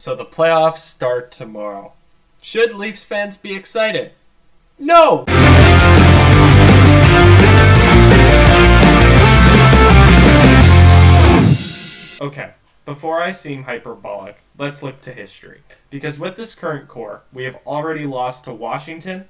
So the playoffs start tomorrow. Should Leafs fans be excited? No! Okay, before I seem hyperbolic, let's look to history. Because with this current core, we have already lost to Washington,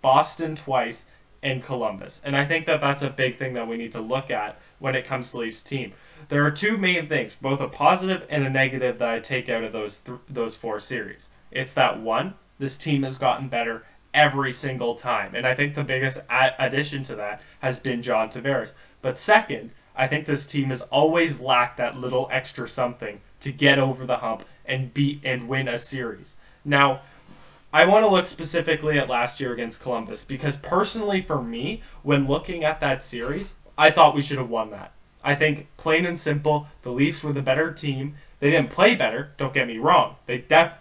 Boston twice, and Columbus. And I think that that's a big thing that we need to look at when it comes to Leafs team. There are two main things, both a positive and a negative, that I take out of those four series. It's that one, this team has gotten better every single time. And I think the biggest addition to that has been John Tavares. But second, I think this team has always lacked that little extra something to get over the hump and beat and win a series. Now, I want to look specifically at last year against Columbus because personally for me, when looking at that series, I thought we should have won that. I think plain and simple, the Leafs were the better team. They didn't play better, don't get me wrong.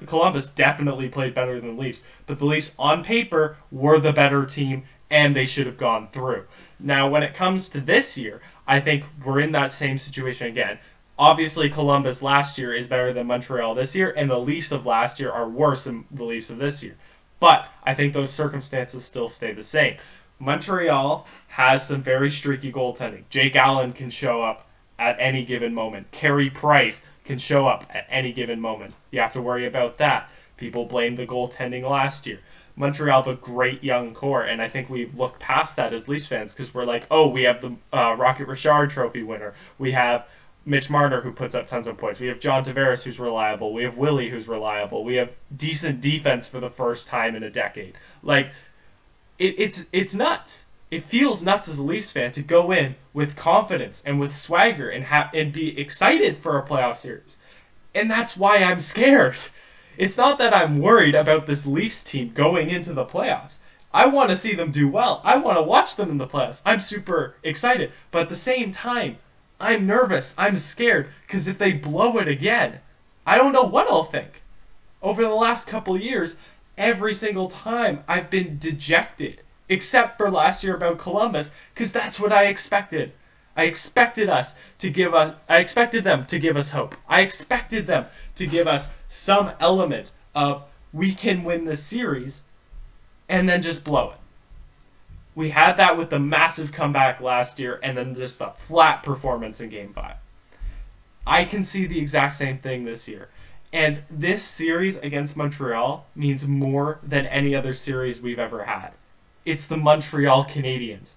Columbus definitely played better than the Leafs, but the Leafs on paper were the better team and they should have gone through. Now, when it comes to this year, I think we're in that same situation again. Obviously, Columbus last year is better than Montreal this year, and the Leafs of last year are worse than the Leafs of this year. But I think those circumstances still stay the same. Montreal has some very streaky goaltending. Jake Allen can show up at any given moment. Carey Price can show up at any given moment. You have to worry about that. People blame the goaltending last year. Montreal have a great young core, and I think we've looked past that as Leafs fans because we're like, oh, we have the Rocket Richard Trophy winner. We have Mitch Marner, who puts up tons of points. We have John Tavares, who's reliable. We have Willie, who's reliable. We have decent defense for the first time in a decade. Like, it's nuts. It feels nuts as a Leafs fan to go in with confidence and with swagger and be excited for a playoff series. And that's why I'm scared. It's not that I'm worried about this Leafs team going into the playoffs. I want to see them do well. I want to watch them in the playoffs. I'm super excited. But at the same time, I'm nervous. I'm scared. Because if they blow it again, I don't know what I'll think. Over the last couple of years, every single time I've been dejected. Except for last year about Columbus. Because that's what I expected. I expected them to give us hope. I expected them to give us some element of we can win this series and then just blow it. We had that with the massive comeback last year and then just the flat performance in Game 5. I can see the exact same thing this year. And this series against Montreal means more than any other series we've ever had. It's the Montreal Canadiens.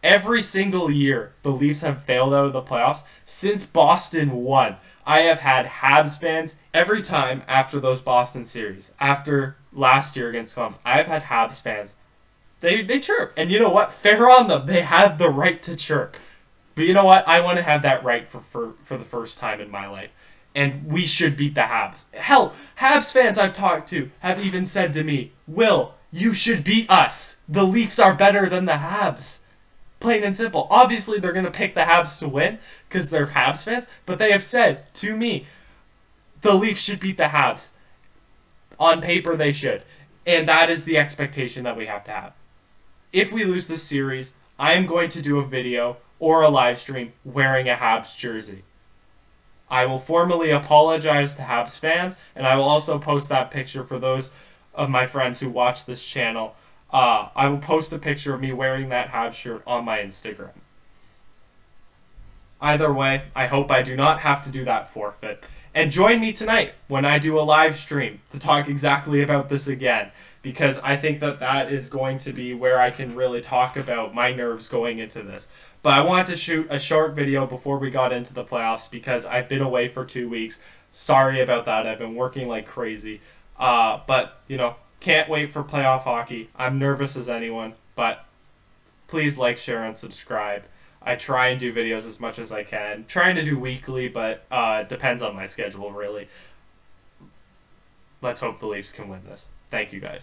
Every single year the Leafs have failed out of the playoffs since Boston won. I have had Habs fans every time after those Boston series. After last year against Columbus, I've had Habs fans. They chirp. And you know what? Fair on them. They have the right to chirp. But you know what? I want to have that right for the first time in my life. And we should beat the Habs. Hell, Habs fans I've talked to have even said to me, Will, you should beat us. The Leafs are better than the Habs. Plain and simple. Obviously, they're going to pick the Habs to win because they're Habs fans, but they have said to me, the Leafs should beat the Habs. On paper, they should. And that is the expectation that we have to have. If we lose this series, I am going to do a video or a live stream wearing a Habs jersey. I will formally apologize to Habs fans, and I will also post that picture for those of my friends who watch this channel. I will post a picture of me wearing that Habs shirt on my Instagram. Either way, I hope I do not have to do that forfeit. And join me tonight when I do a live stream to talk exactly about this again. Because I think that is going to be where I can really talk about my nerves going into this. But I wanted to shoot a short video before we got into the playoffs because I've been away for 2 weeks. Sorry about that. I've been working like crazy. But, can't wait for playoff hockey. I'm nervous as anyone, but please like, share, and subscribe. I try and do videos as much as I can. Trying to do weekly, but it depends on my schedule, really. Let's hope the Leafs can win this. Thank you, guys.